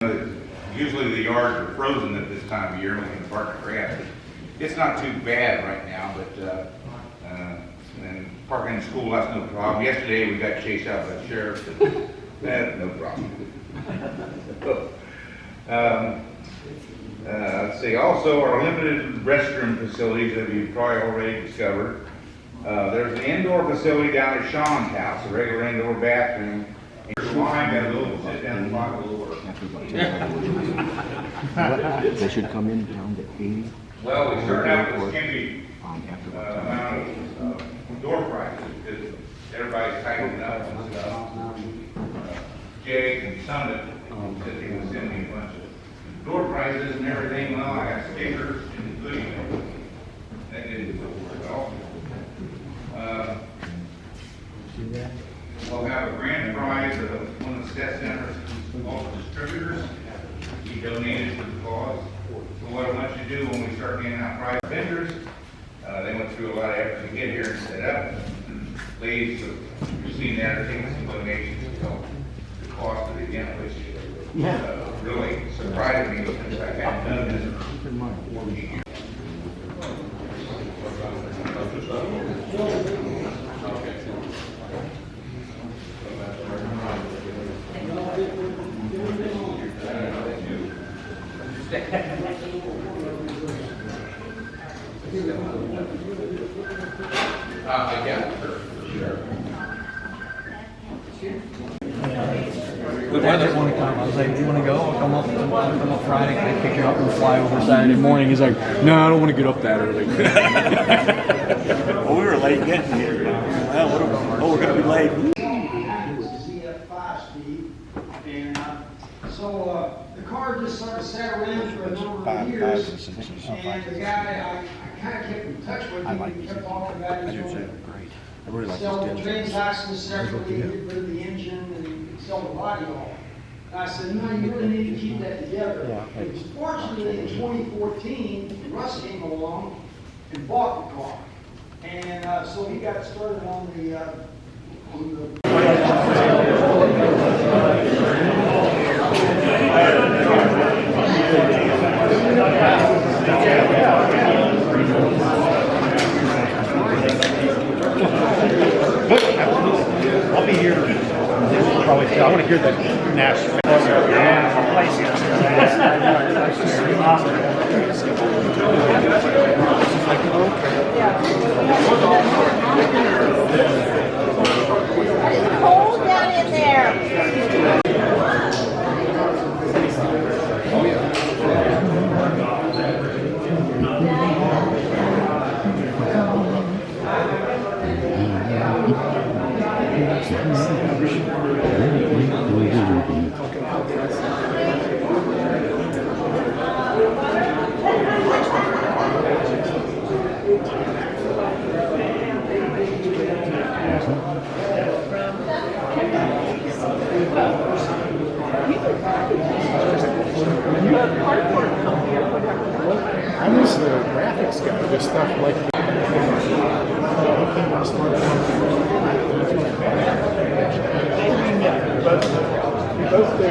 Usually the yards are frozen at this time of year when we can park the grass. It's not too bad right now, but and parking in school, that's no problem. Yesterday we got chased out by the sheriff. That's no problem. Let's see, also our limited restroom facilities that you've probably already discovered. There's an indoor facility down at Shawn's house, a regular indoor bathroom. Here's line, got a little sit down and block a little work. They should come in down to 80. Well, we started out with this skimpy amount of door prices because everybody's tightening up and stuff. Jake and Summit said they would send me a bunch of door prices and everything. Well, I got stickers including them. That didn't work at all. We'll have a grand prize of one of the stat centers, all the distributors. He donated to the cause. So what I want you to do when we start getting out prize vendors, they went through a lot of effort to get here and set up. Ladies, you've seen that, are taking some donations to help the cost of the event, which really surprised me because I hadn't done this for 40 years. Good weather. I was like, do you want to go? I'll come up Friday, I pick you up and fly over Saturday morning. He's like, no, I don't want to get up that early. Well, we were late getting here. Well, we're going to be late. It was ZF 5-speed, and so the car just sort of sat around for a number of years, and the guy, I kind of kept in touch with him, he kept talking about his sell the transactions separately, get rid of the engine, and sell the body off. And I said, no, you really need to keep that together. And fortunately, in 2014, Russ came along and bought the car. And so he got started on the I'll be here. Probably. I want to hear the Nashville. It's cold down in there. I was the graphics guy. This stuff like. But we both do.